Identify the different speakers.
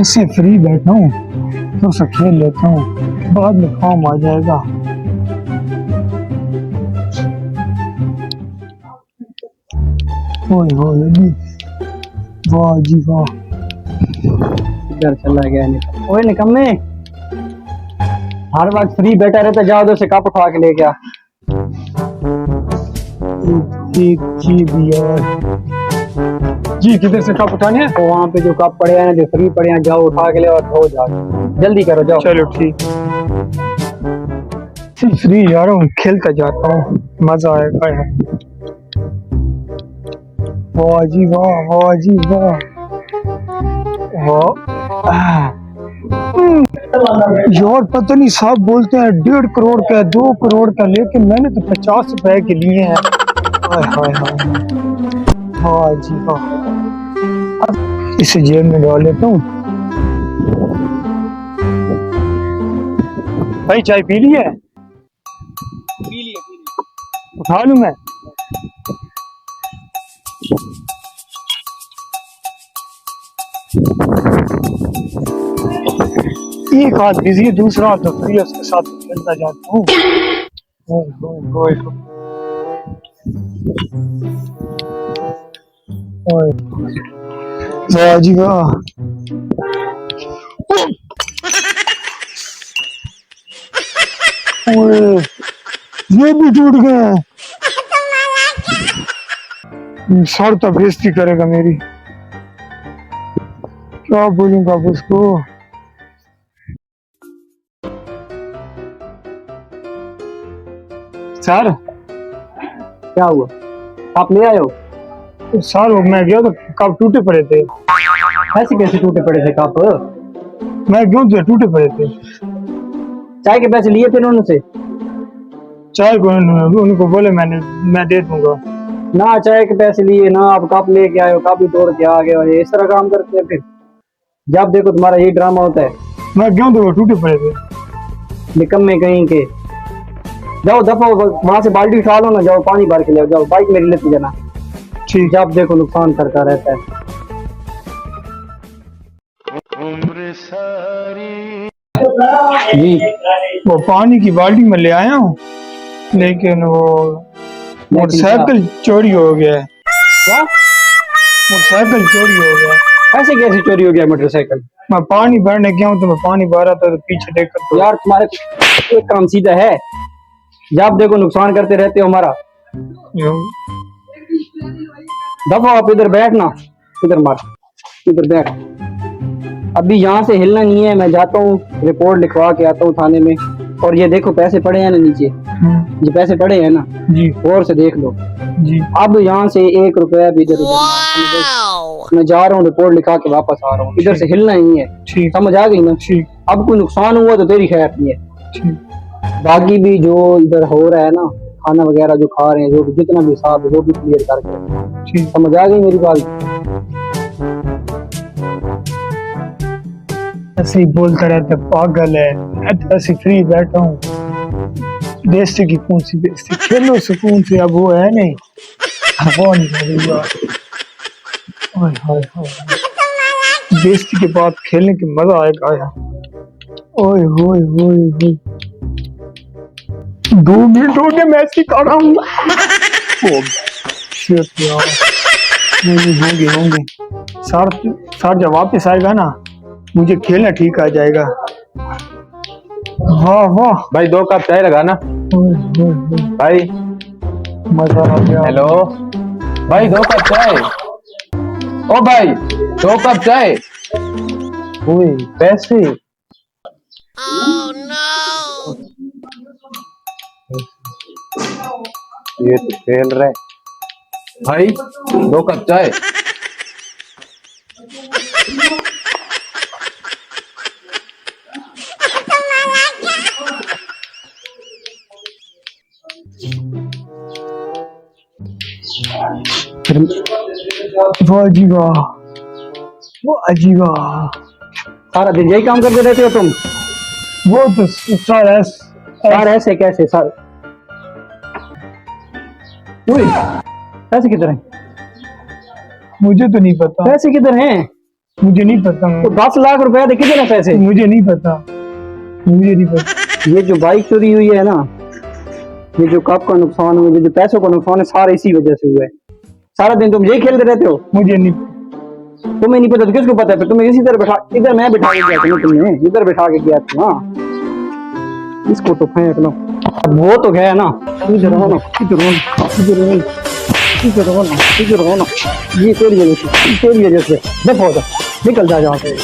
Speaker 1: ऐसे फ्री बैठा हूँ तो से खेल लेता हूँ, बाद में काम आ जाएगा। ओए होए जी, वाह जी वाह।
Speaker 2: इधर चला गया ओए निकम्मे, हर वक्त फ्री बैठा रहता, जाओ उधर से कप उठा के ले गया।
Speaker 1: एक जी भैया जी, किधर से कप उठाने हैं?
Speaker 2: तो वहाँ पे जो कप पड़े हैं, जो फ्री पड़े हैं, जाओ उठा के ले और धो जाओ, जल्दी करो जाओ।
Speaker 1: चलो ठीक। फ्री जा रहा हूँ, खेलता जाता हूँ, मजा आएगा यार। वाह जी वाह, वाह जी वाह, वाह। यार पता नहीं, साहब बोलते हैं 1.5 करोड़ का, 2 करोड़ का, लेकिन मैंने तो 50 रुपए के लिए हैं। हाय हाय हाय, वाह जी वाह। अब इसे जेब में डाल लेता हूँ। भाई चाय पी ली है?
Speaker 2: पी लिए।
Speaker 1: उठा लूं मैं? एक हाथ बिजी है, दूसरा हाथ तो फ्री है, उसके साथ खेलता जाता हूँ। ओए ओए ओए ओए, वाह जी वाह। ओए, ये भी टूट गया। सर तो बेइज्जती करेगा मेरी, क्या बोलूंगा अब उसको। सर
Speaker 2: क्या हुआ, आप ले आए हो?
Speaker 1: सर मैं गया तो कप टूटे पड़े थे।
Speaker 2: ऐसे कैसे टूटे पड़े थे कप?
Speaker 1: मैं गया तो टूटे पड़े थे।
Speaker 2: चाय के पैसे लिए थे उनसे?
Speaker 1: चाय को उनको बोले मैं दे दूंगा।
Speaker 2: ना चाय के पैसे लिए ना आप कप लेके आए हो, कप ही तोड़ के आ गए, और ये इस तरह काम करते हैं फिर? जब देखो तुम्हारा यही ड्रामा होता है।
Speaker 1: मैं गया तो वो टूटे पड़े थे।
Speaker 2: निकम्मे कहीं के, जाओ दफा वहां से बाल्टी उठा लो ना, जाओ पानी भर के ले जाओ, बाइक मेरी लेते जाना।
Speaker 1: ठीक।
Speaker 2: जब देखो नुकसान करता रहता है। जी
Speaker 1: वो पानी की बाल्टी में ले आया हूँ, लेकिन वो मोटरसाइकिल चोरी हो गया है।
Speaker 2: क्या?
Speaker 1: मोटरसाइकिल चोरी हो गया।
Speaker 2: ऐसे कैसे चोरी हो गया मोटरसाइकिल?
Speaker 1: मैं पानी भरने गया हूँ तो मैं पानी भरा था तो पीछे देखकर तो
Speaker 2: यार तुम्हारे एक काम सीधा है, जब देखो नुकसान करते रहते हो हमारा। दफा आप इधर बैठना, इधर मार, इधर बैठ। अभी यहाँ से हिलना नहीं है, मैं जाता हूँ रिपोर्ट लिखवा के आता हूँ थाने में। और ये देखो पैसे पड़े हैं ना नीचे, ये पैसे पड़े हैं ना
Speaker 1: जी,
Speaker 2: और से देख लो
Speaker 1: जी।
Speaker 2: अब यहाँ से 1 रुपया भी इधर उधर, मैं जा रहा हूँ रिपोर्ट लिखा के वापस आ रहा हूँ, इधर से हिलना ही है।
Speaker 1: ठीक,
Speaker 2: समझ आ गई ना?
Speaker 1: ठीक,
Speaker 2: अब कोई नुकसान हुआ तो तेरी खैर नहीं है।
Speaker 1: ठीक।
Speaker 2: बाकी भी जो इधर हो रहा है ना, खाना वगैरह जो खा रहे हैं, जो भी जितना भी हिसाब है वो भी क्लियर करके।
Speaker 1: ठीक।
Speaker 2: समझ आ गई मेरी बात?
Speaker 1: ऐसे ही बोलता रहता, पागल है। मैं तो ऐसे फ्री बैठा हूँ, बेइज्जती की कौन सी बेइज्जती, खेलो सुकून से। अब वो है नहीं, वो नहीं होगा। ओए हाय हाय, बेइज्जती के बाद खेलने की मजा आएगा यार। ओए होए होए होए, 2 मिनट हो गए मैं ऐसे ही कर रहा हूँ। ओ शिट यार, नहीं होंगे। सर जब वापस आएगा ना, मुझे खेलना ठीक आ जाएगा। वाह वाह
Speaker 3: भाई 2 कप चाय लगाना भाई।
Speaker 1: मजा आ गया।
Speaker 3: हेलो भाई, 2 कप चाय। ओ भाई 2 कप चाय। ओए पैसे। ये तो खेल रहे भाई। 2 कप चाय।
Speaker 1: वाह जी वाह, वाह जी वाह।
Speaker 2: सारा दिन यही काम करते रहते हो तुम?
Speaker 1: वो तो सर
Speaker 2: ऐसे कैसे सर? पैसे किधर हैं?
Speaker 1: मुझे तो नहीं पता।
Speaker 2: पैसे किधर हैं?
Speaker 1: मुझे नहीं पता,
Speaker 2: तो 10 लाख रुपए थे, कितने पैसे?
Speaker 1: मुझे नहीं पता, मुझे नहीं पता।
Speaker 2: ये जो बाइक चोरी हुई है ना, ये जो कप का नुकसान हुआ, जो पैसों का नुकसान है, सारा इसी वजह से हुआ है। सारा दिन तुम यही खेलते रहते हो।
Speaker 1: मुझे नहीं,
Speaker 2: तुम्हें नहीं पता तो किसको पता है? फिर तुम्हें इसी तरह बैठा, इधर मैं बैठा के गया था, तुमने इधर बैठा के गया था। हाँ, इसको तो फेंक लो। अब वो तो गया ना, इधर हो ना, इधर हो ना, इधर हो ना, इधर हो ना, इधर हो ना। ये तेरी वजह से, तेरी वजह से। देखो निकल जा यहाँ से।